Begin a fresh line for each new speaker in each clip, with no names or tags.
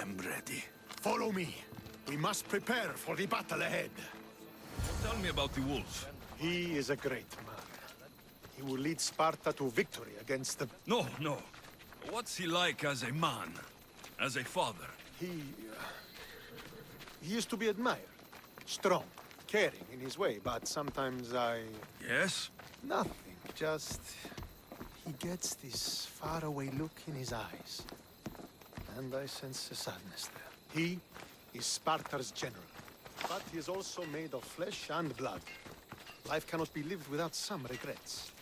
am ready.
Follow me. We must prepare for the battle ahead.
Tell me about the wolf.
He is a great man. He will lead Sparta to victory against the...
No, no. What's he like as a man? As a father?
He used to be admired. Strong, caring in his way, but sometimes
Yes?
Nothing, just... He gets this faraway look in his eyes. And I sense a sadness there. He is Sparta's general. But he is also made of flesh and blood. Life cannot be lived without some regrets.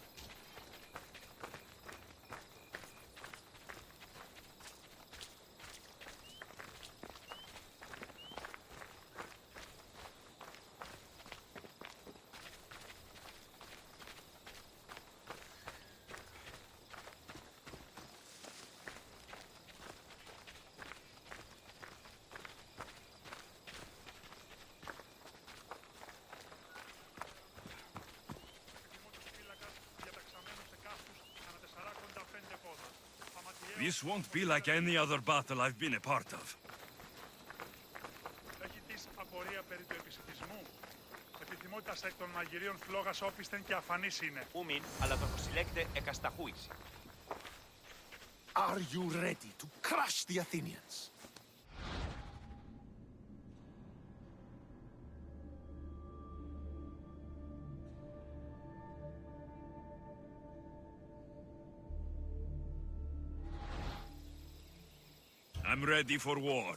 This won't be like any other battle I've been a part of.
Έχεις απορία περί του επισιτισμού. Επιθυμότητας εκ των μαγειρίων φλόγας όπισθεν και αφανής είναι.
Ούμιν, αλλά το φωσιλέκτε εκασταχούης.
Are you ready to crush the Athenians?
I'm ready for war.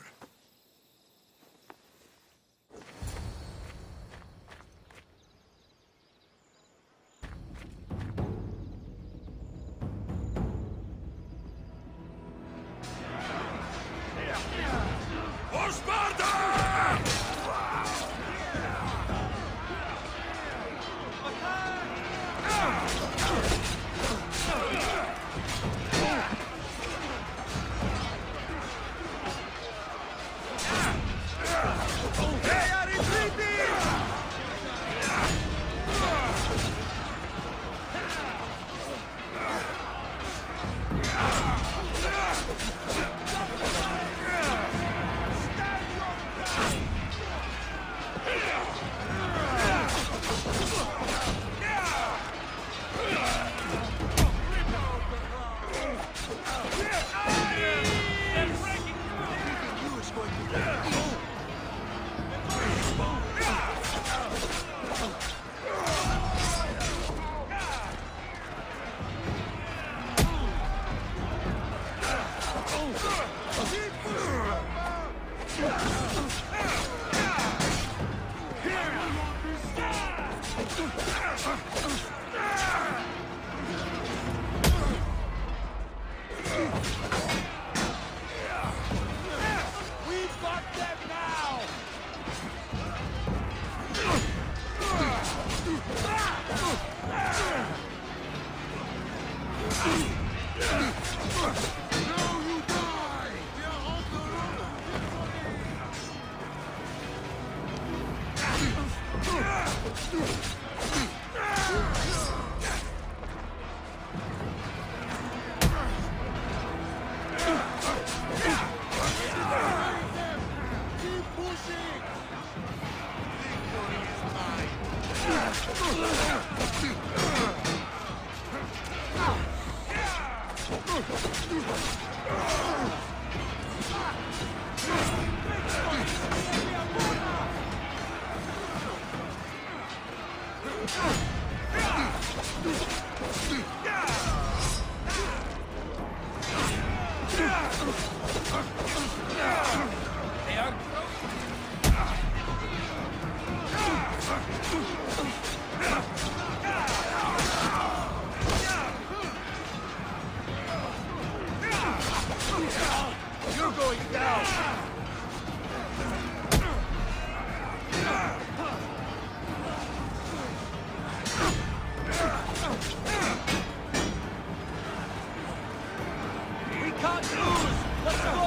For Sparta!
You're going down! We can't lose! Let's go!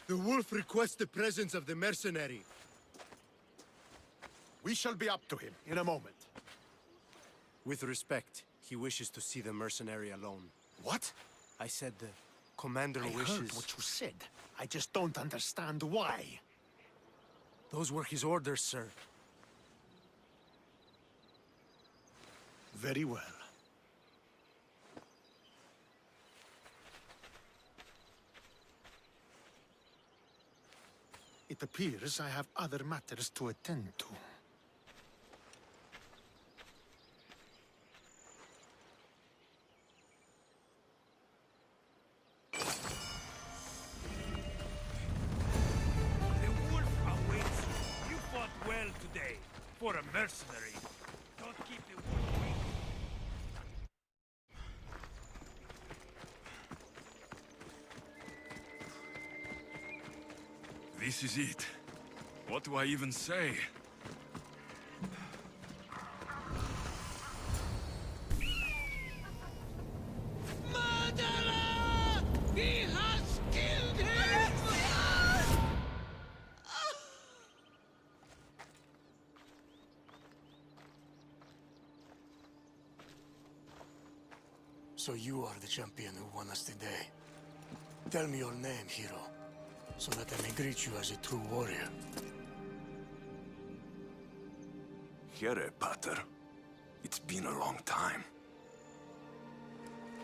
The wolf requests the presence of the mercenary.
We shall be up to him in a moment.
With respect, he wishes to see the mercenary alone.
What?
I said the commander
I
wishes...
heard what you said. I just don't understand why.
Those were his orders, sir.
Very well. It appears I have other matters to attend to.
The wolf awaits you. You fought well today. For a mercenary. Don't keep the wolf waiting.
This is it. What do I even say?
Murderer! He has killed him!
So you are the champion who won us today. Tell me your name, hero, so that I may greet you as a true warrior.
Here, Pater. It's been a long time.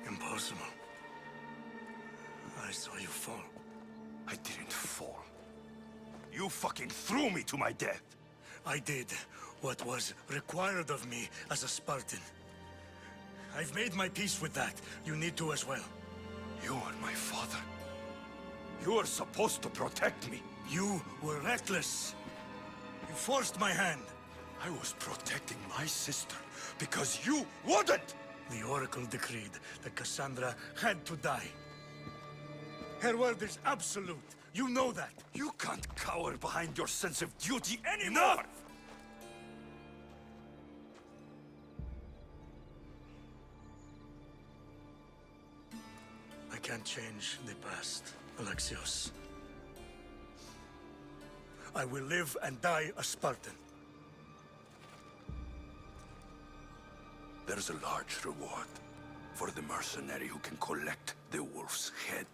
Impossible. I saw you fall.
I didn't fall. You fucking threw me to my death!
I did what was required of me as a Spartan. I've made my peace with that. You need to as well.
You are my father. You are supposed to protect me.
You were reckless. You forced my hand.
I was protecting my sister because you wouldn't!
The Oracle decreed that Cassandra had to die. Her word is absolute. You know that.
You can't cower behind your sense of duty anymore!
I can't change the past, Alexios. I will live and die a Spartan.
There's a large reward for the mercenary who can collect the wolf's head.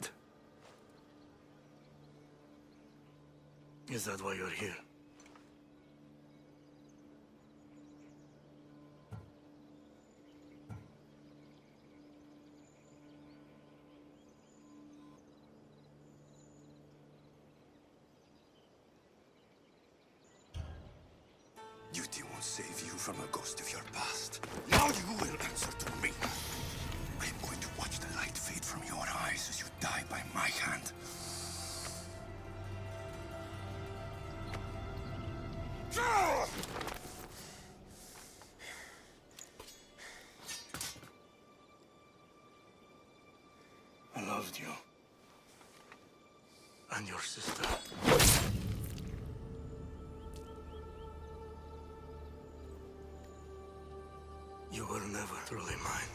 Is that why you're here?
Duty won't save you from a ghost of your past. Now you will answer to me. I'm going to watch the light fade from your eyes as you die by my hand.
I loved you. And your sister. You were never truly mine.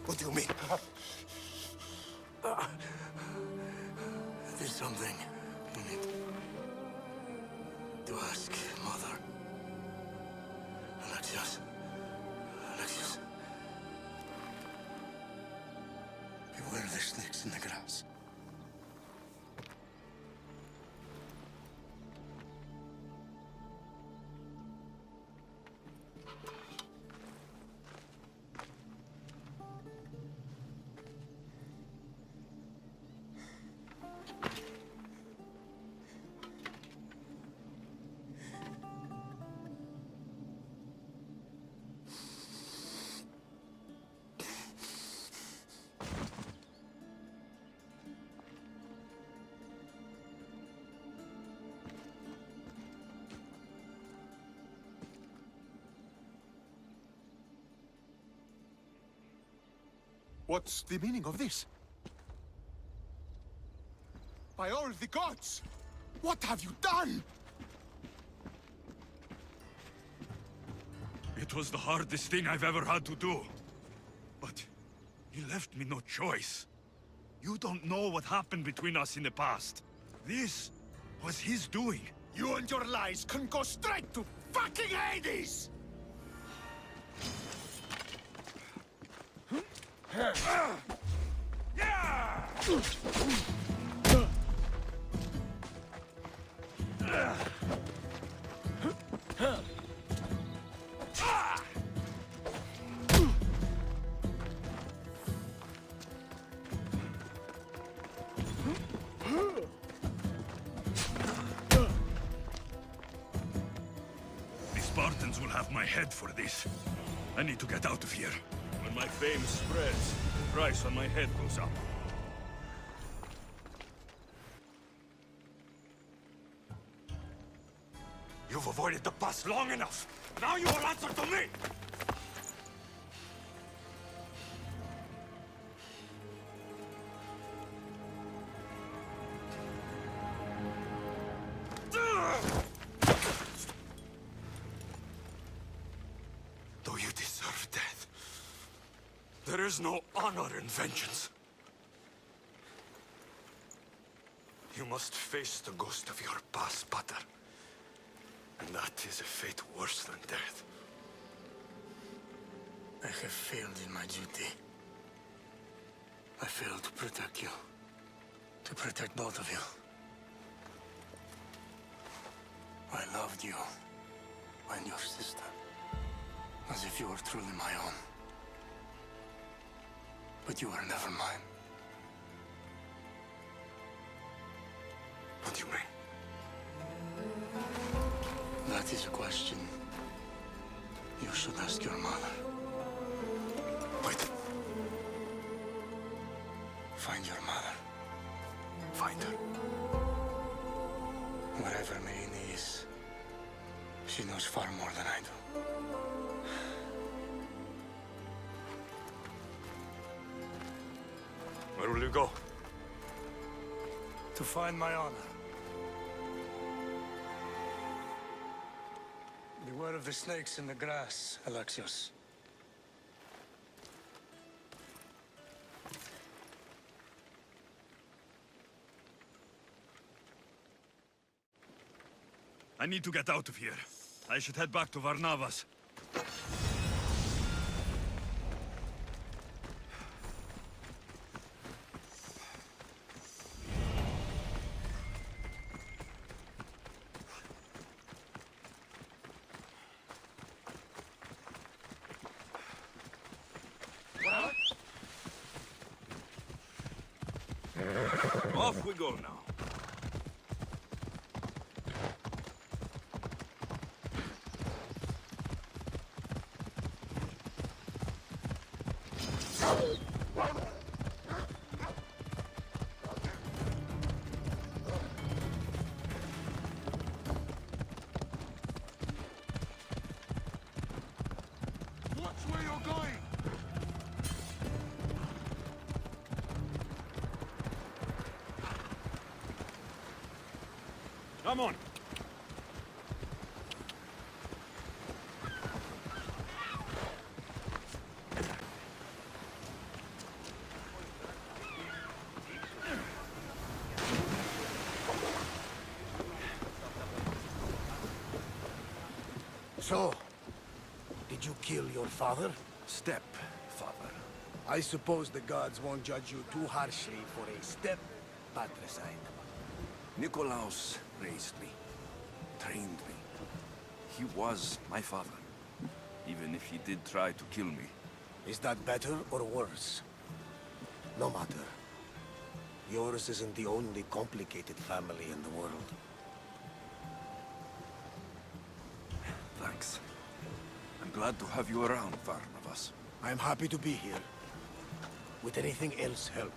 What do you mean?
There's something you need to ask, Mother. Alexios. Alexios. Beware the snakes in the grass.
What's the meaning of this? By all the gods! What have you done?
It was the hardest thing I've ever had to do. But he left me no choice.
You don't know what happened between us in the past. This was his doing.
You and your lies can go straight to fucking Hades!
The Spartans will have my head for this. I need to get out of here. When my fame spreads, the price on my head goes up.
You've avoided the past long enough. Now you will answer to me! Though you deserve death, there is no honor in vengeance. You must face the ghost of your past, Pater. And that is a fate worse than death.
I have failed in my duty. I failed to protect you. To protect both of you. I loved you and your sister. As if you were truly my own. But you were never mine.
What do you mean?
That is a question you should ask your mother.
Wait.
Find your mother.
Find her.
Wherever Meini is, she knows far more than I do.
Where will you go?
To find my honor. Beware of the snakes in the grass, Alexios.
I need to get out of here. I should head back to Varnavas. Off we go now.
Watch where you're going!
Come on.
So, did you kill your father?
Step, father.
I suppose the gods won't judge you too harshly for a step patricide.
Nikolaos raised me, trained me. He was my father, even if he did try to kill me.
Is that better or worse? No matter. Yours isn't the only complicated family in the world.
Thanks. I'm glad to have you around, Varnavas.
I'm happy to be here. Would anything else help?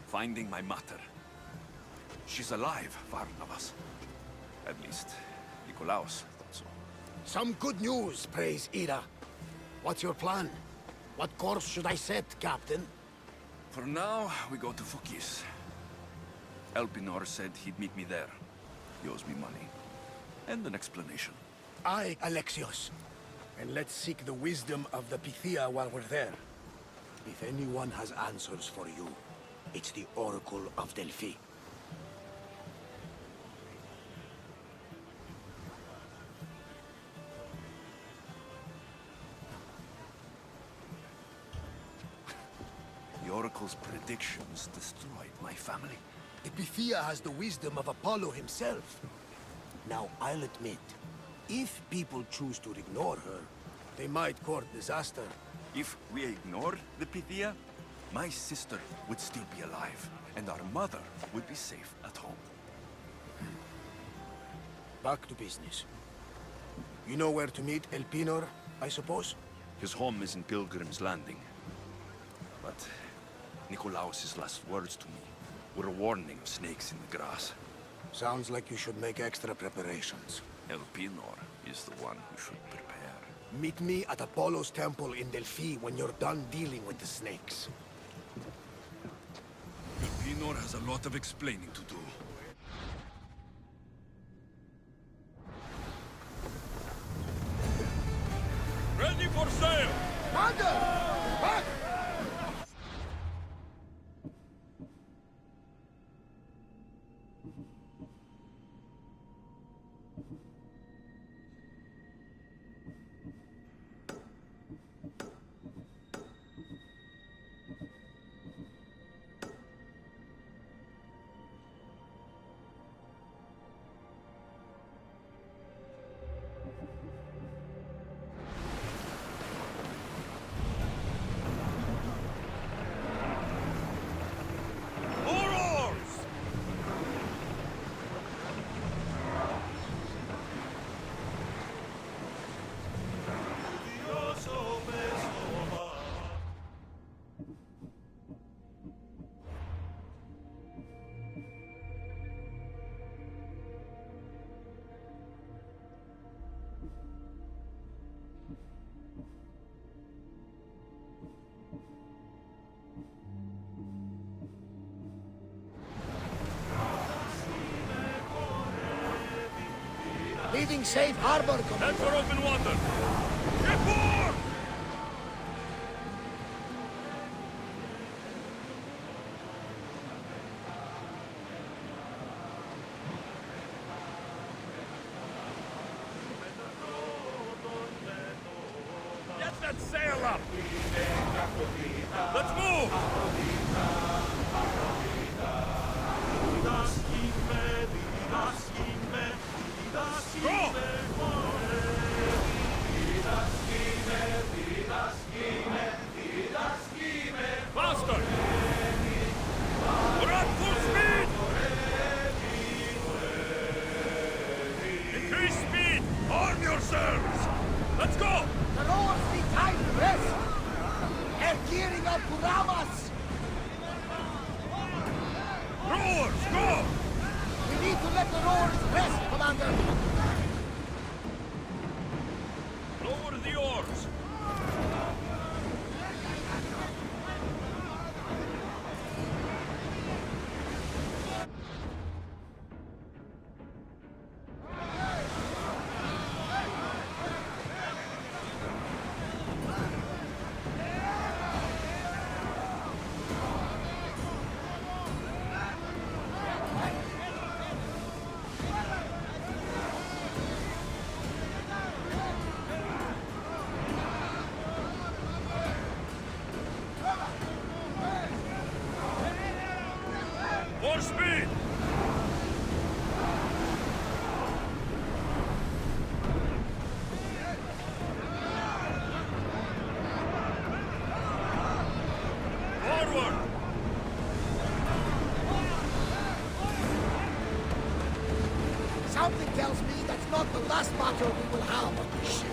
Finding my mater. She's alive, Varnavas. At least, Nikolaos thought so.
Some good news, praise Ira. What's your plan? What course should I set, Captain?
For now, we go to Fokis. Elpinor said he'd meet me there. He owes me money. And an explanation.
Aye, Alexios. And let's seek the wisdom of the Pythia while we're there. If anyone has answers for you, It's the Oracle of Delphi.
The Oracle's predictions destroyed my family.
The Pythia has the wisdom of Apollo himself. Now, I'll admit, if people choose to ignore her, they might court disaster.
If we ignored the Pythia, my sister would still be alive, and our mother would be safe at home.
Back to business. You know where to meet Elpinor, I suppose?
His home is in Pilgrim's Landing. But Nikolaos' last words to me were a warning of snakes in the grass.
Sounds like you should make extra preparations.
Elpinor is the one who should prepare.
Meet me at Apollo's temple in Delphi when you're done dealing with the snakes.
Elpinor has a lot of explaining to do. Ready for sail!
Commander! Back! Leaving safe harbor, Commander.
Head for open water! Report! Get that sail up! Let's move! Go! Faster! We're at full speed! Increase speed! Arm yourselves! Let's go!
The rowers need time to rest. They're gearing up to ram us.
Rowers, go!
We need to let the rowers rest, Commander.
Lower the oars! More speed! Forward!
Something tells me that's not the last battle we will have on this ship.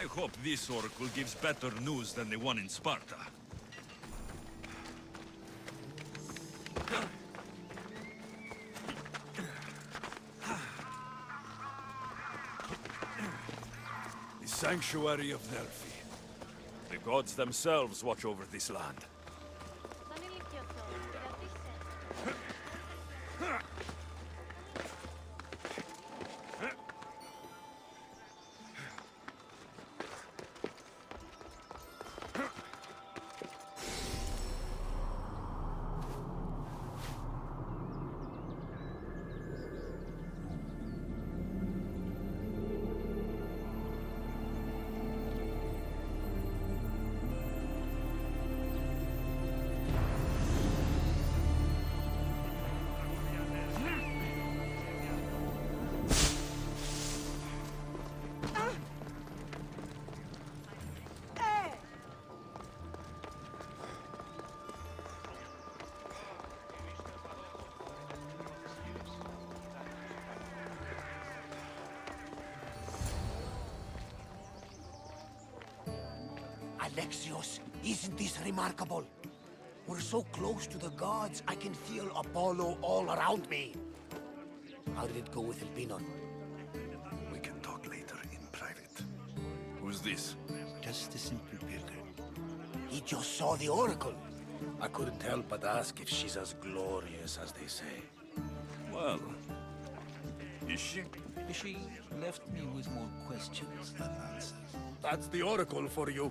I hope this oracle gives better news than the one in Sparta. The sanctuary of Delphi. The gods themselves watch over this land.
Alexios, isn't this remarkable? We're so close to the gods, I can feel Apollo all around me. How did it go with Elpinon?
We can talk later in private.
Who's this?
Just a simple pilgrim.
He just saw the oracle.
I couldn't help but ask if she's as glorious as they say.
Well, is she?
She left me with more questions than answers.
That's the oracle for you.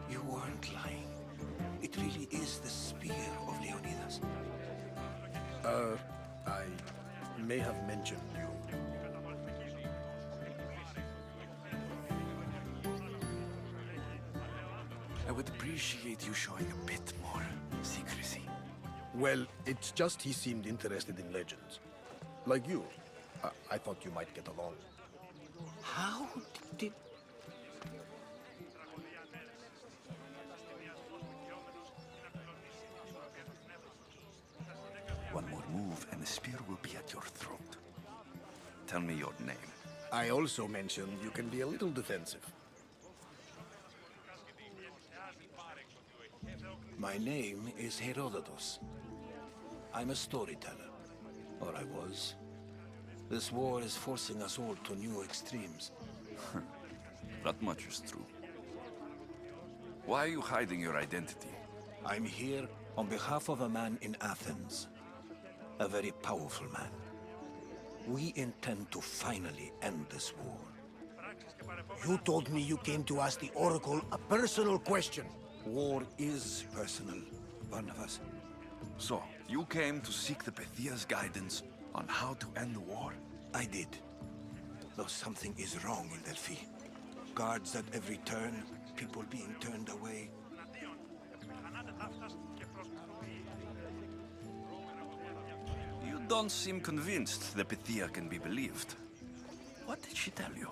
You weren't lying. It really is the spear of Leonidas.
I may have mentioned you.
I would appreciate you showing a bit more secrecy.
Well, it's just he seemed interested in legends. Like you. I thought you might get along.
How did...
One more move and the spear will be at your throat. Tell me your name.
I also mentioned you can be a little defensive.
My name is Herodotus. I'm a storyteller. Or I was. This war is forcing us all to new extremes.
That much is true. Why are you hiding your identity?
I'm here on behalf of a man in Athens. A very powerful man. We intend to finally end this war.
You told me you came to ask the oracle a personal question.
War is personal, Barnabas.
So, you came to seek the Pythia's guidance on how to end the war?
I did. Though something is wrong in Delphi. Guards at every turn, people being turned away.
You don't seem convinced the Pythia can be believed. What did she tell you?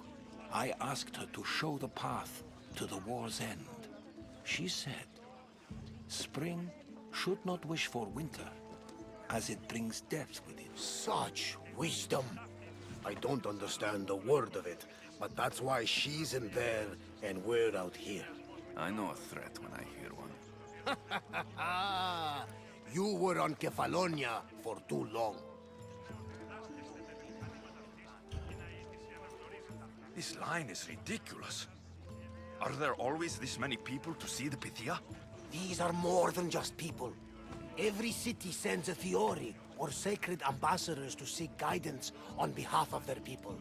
I asked her to show the path to the war's end. She said, spring should not wish for winter, as it brings death with it.
Such wisdom. I don't understand a word of it, but that's why she's in there and we're out here.
I know a threat when I hear one.
You were on Kefalonia for too long.
This line is ridiculous. Are there always this many people to see the Pythia?
These are more than just people. Every city sends a Fiori or sacred ambassadors to seek guidance on behalf of their people.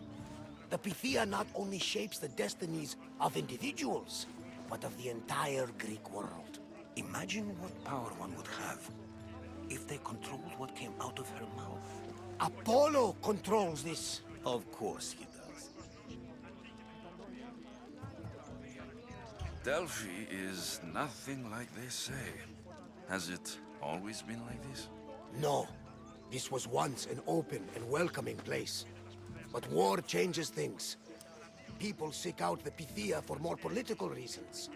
The Pythia not only shapes the destinies of individuals, but of the entire Greek world.
Imagine what power one would have if they controlled what came out of her mouth.
Apollo controls this.
Of course he does.
Delphi is nothing like they say. Has it always been like this?
No. This was once an open and welcoming place. But war changes things. People seek out the Pythia for more political reasons.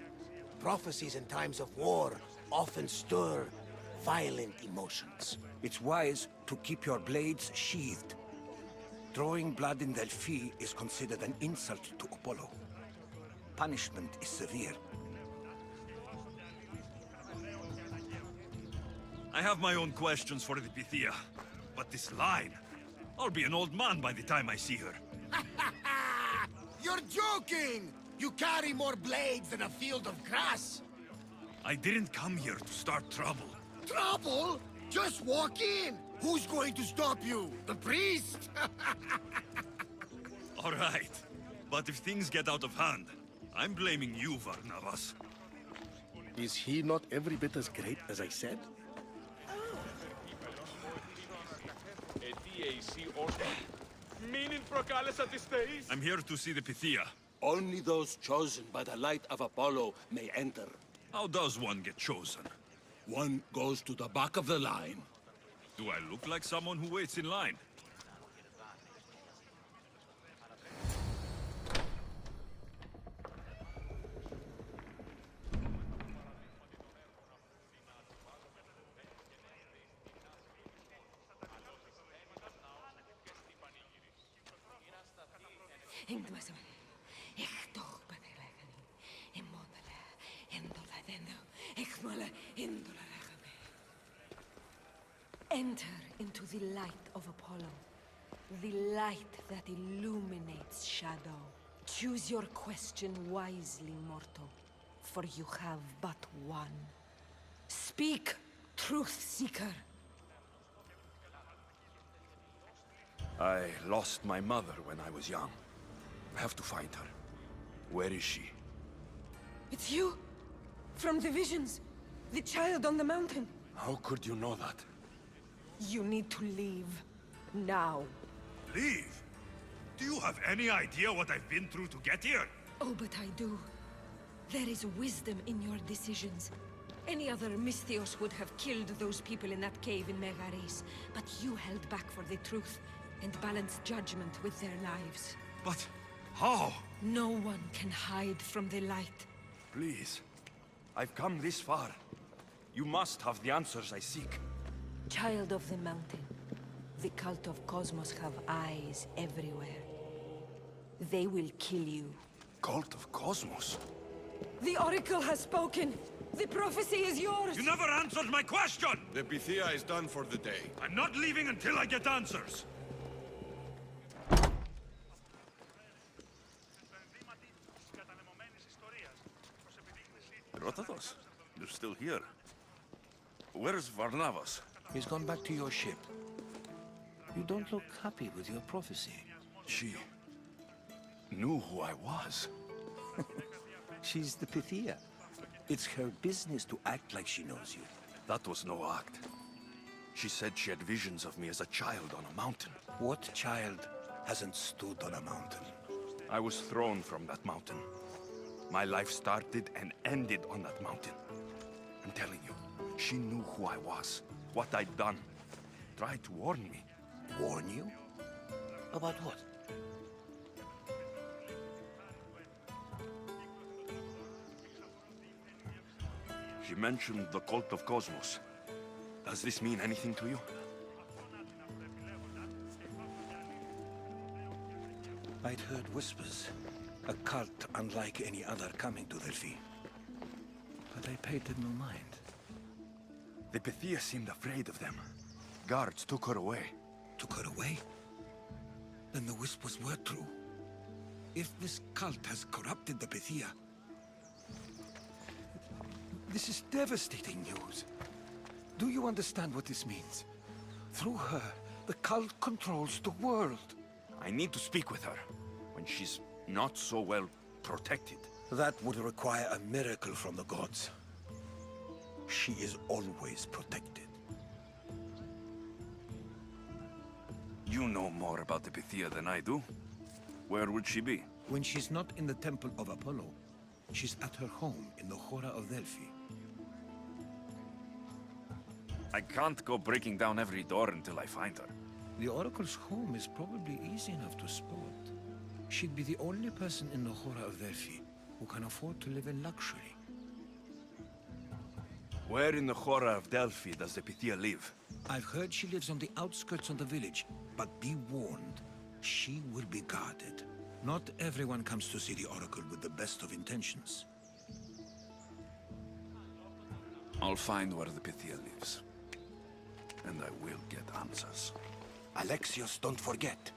Prophecies in times of war often stir violent emotions.
It's wise to keep your blades sheathed. Drawing blood in Delphi is considered an insult to Apollo. Punishment is severe.
I have my own questions for the Pythia, but this line... I'll be an old man by the time I see her.
You're joking! You carry more blades than a field of grass!
I didn't come here to start trouble.
Trouble? Just walk in! Who's going to stop you? The priest?
All right, but if things get out of hand, I'm blaming you, Varnavas.
Is he not every bit as great as I said?
I'm here to see the Pythia.
Only those chosen by the light of Apollo may enter.
How does one get chosen?
One goes to the back of the line.
Do I look like someone who waits in line?
Enter into the light of Apollo, the light that illuminates shadow. Choose your question wisely, mortal, for you have but one. Speak, truth seeker.
I lost my mother when I was young. I have to find her. Where is she?
It's you! From the visions! The child on the mountain!
How could you know that?
You need to leave. Now.
Leave? Do you have any idea what I've been through to get here?
Oh, but I do. There is wisdom in your decisions. Any other Misthios would have killed those people in that cave in Megaris, but you held back for the truth and balanced judgment with their lives.
But how?
No one can hide from the light.
Please. I've come this far. You must have the answers I seek.
Child of the mountain, the cult of Cosmos have eyes everywhere. They will kill you.
Cult of Cosmos?
The Oracle has spoken! The prophecy is yours!
You never answered my question!
The Pythia is done for the day.
I'm not leaving until I get answers!
Rotatos, you're still here. Where's Varnavas?
He's gone back to your ship. You don't look happy with your prophecy.
She knew who I was.
She's the Pythia. It's her business to act like she knows you.
That was no act. She said she had visions of me as a child on a mountain.
What child hasn't stood on a mountain?
I was thrown from that mountain. My life started and ended on that mountain. I'm telling you, she knew who I was, what I'd done. Tried to warn me.
Warn you? About what?
She mentioned the cult of Cosmos. Does this mean anything to you?
I'd heard whispers. A cult unlike any other coming to Delphi. But I paid it no mind.
The Pythia seemed afraid of them. Guards took her away.
Took her away? Then the whispers were true. If this cult has corrupted the Pythia... This is devastating news. Do you understand what this means? Through her, the cult controls the world.
I need to speak with her, when she's not so well protected.
That would require a miracle from the gods. She is always protected.
You know more about the Pythia than I do. Where would she be?
When she's not in the Temple of Apollo, she's at her home in the Hora of Delphi.
I can't go breaking down every door until I find her.
The Oracle's home is probably easy enough to spot. She'd be the only person in the Hora of Delphi who can afford to live in luxury.
Where in the Hora of Delphi does the Pythia live?
I've heard she lives on the outskirts of the village, but be warned. She will be guarded. Not everyone comes to see the Oracle with the best of intentions.
I'll find where the Pythia lives. And I will get answers.
Alexios, don't forget.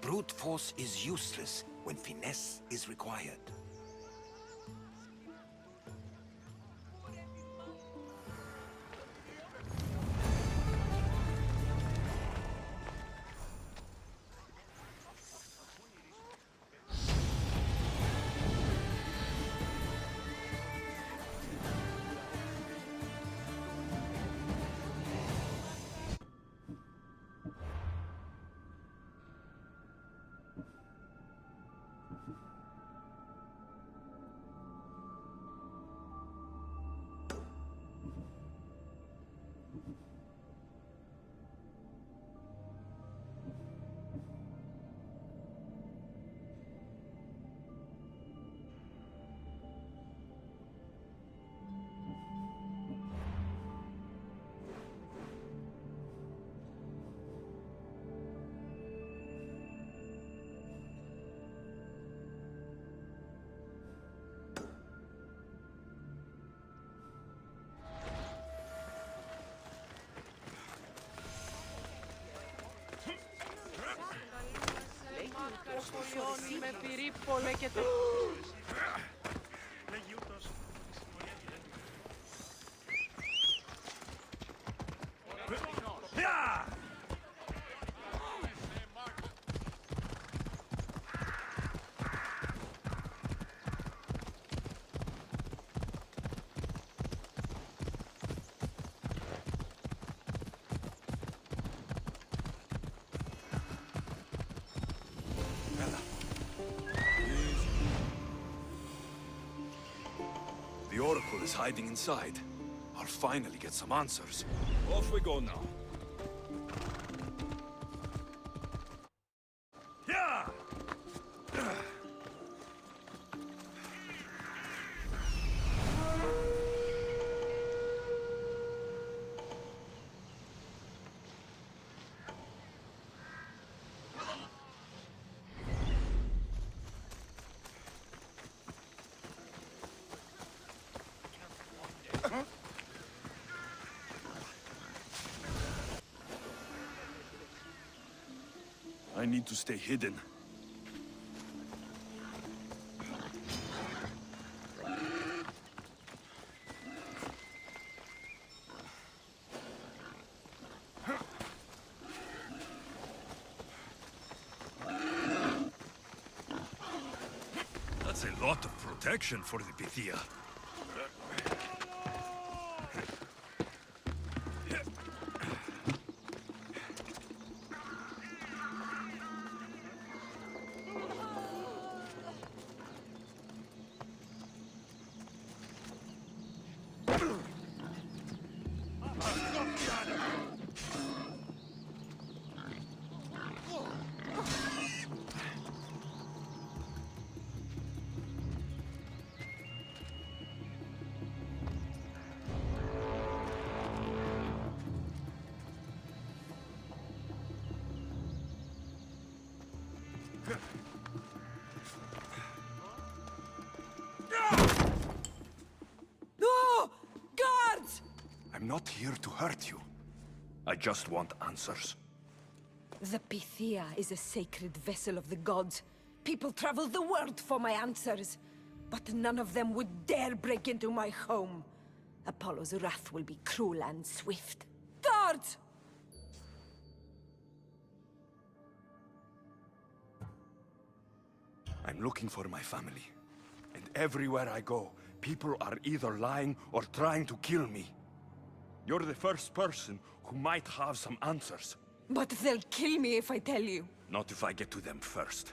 Brute force is useless when finesse is required.
με πυρίπολε και το...
Λέγει ούτως.
The Oracle is hiding inside. I'll finally get some answers. Off we go now. I need to stay hidden.
That's a lot of protection for the Pythia.
No! Guards!
I'm not here to hurt you. I just want answers.
The Pythia is a sacred vessel of the gods. People travel the world for my answers. But none of them would dare break into my home. Apollo's wrath will be cruel and swift. Guards!
I'm looking for my family. And everywhere I go, people are either lying or trying to kill me. You're the first person who might have some answers.
But they'll kill me if I tell you.
Not if I get to them first.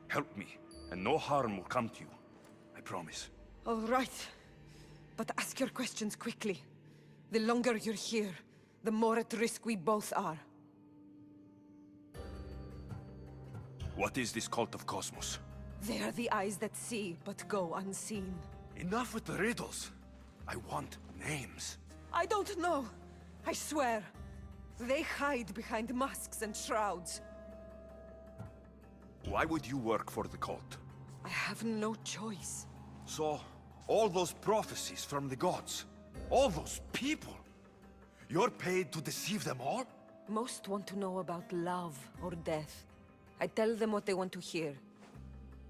Help me, and no harm will come to you. I promise.
All right. But ask your questions quickly. The longer you're here, the more at risk we both are.
What is this cult of Cosmos?
They are the eyes that see, but go unseen.
Enough with the riddles. I want names.
I don't know. I swear. They hide behind masks and shrouds.
Why would you work for the cult?
I have no choice.
So, all those prophecies from the gods, all those people, you're paid to deceive them all?
Most want to know about love or death. I tell them what they want to hear.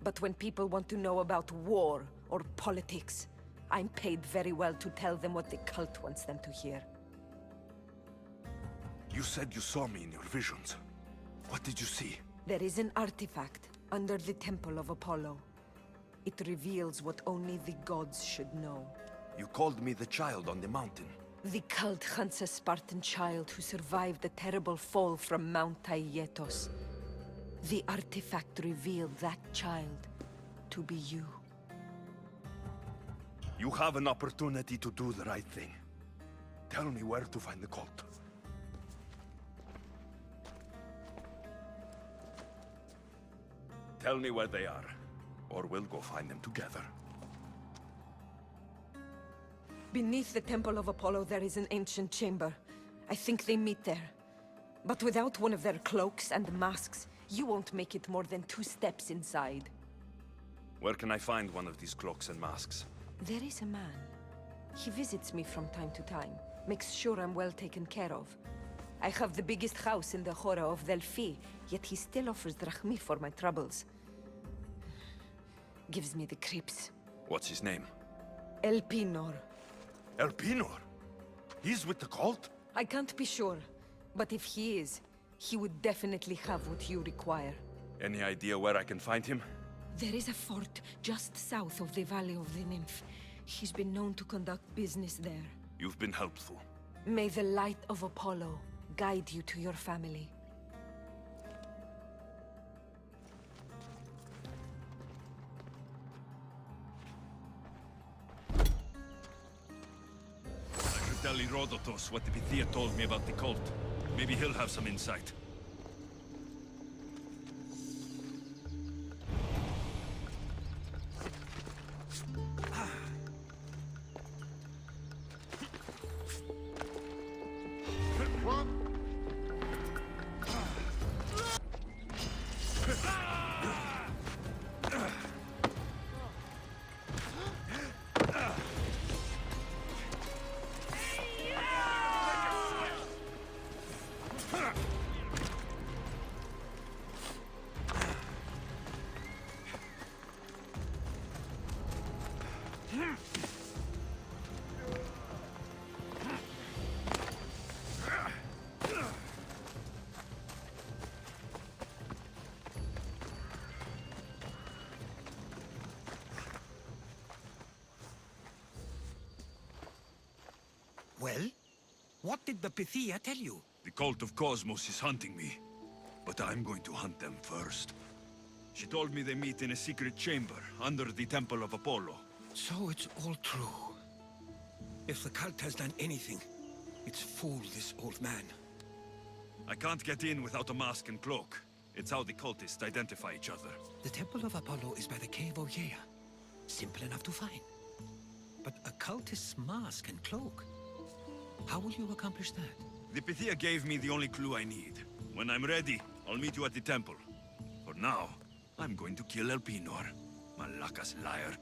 But when people want to know about war or politics, I'm paid very well to tell them what the cult wants them to hear.
You said you saw me in your visions. What did you see?
There is an artifact under the Temple of Apollo. It reveals what only the gods should know.
You called me the child on the mountain.
The cult hunts a Spartan child who survived the terrible fall from Mount Aietos. The artifact revealed that child to be you.
You have an opportunity to do the right thing. Tell me where to find the cult. Tell me where they are, or we'll go find them together.
Beneath the Temple of Apollo there is an ancient chamber. I think they meet there. But without one of their cloaks and masks, you won't make it more than 2 steps inside.
Where can I find one of these cloaks and masks?
There is a man. He visits me from time to time, makes sure I'm well taken care of. I have the biggest house in the Hora of Delphi, yet he still offers drachmi for my troubles. Gives me the creeps.
What's his name?
Elpinor.
Elpinor? He's with the cult?
I can't be sure, but if he is, he would definitely have what you require.
Any idea where I can find him?
There is a fort just south of the Valley of the Nymph. He's been known to conduct business there.
You've been helpful.
May the light of Apollo guide you to your family.
I should tell Herodotus what the Pythia told me about the cult. Maybe he'll have some insight.
Well? What did the Pythia tell you?
The cult of Cosmos is hunting me, but I'm going to hunt them first. She told me they meet in a secret chamber under the Temple of Apollo.
So it's all true. If the cult has done anything, it's fooled this old man.
I can't get in without a mask and cloak. It's how the cultists identify each other.
The Temple of Apollo is by the Cave of Yea. Simple enough to find. But a cultist's mask and cloak? How will you accomplish that?
The Pythia gave me the only clue I need. When I'm ready, I'll meet you at the temple. For now, I'm going to kill Elpinor. Malaka's liar.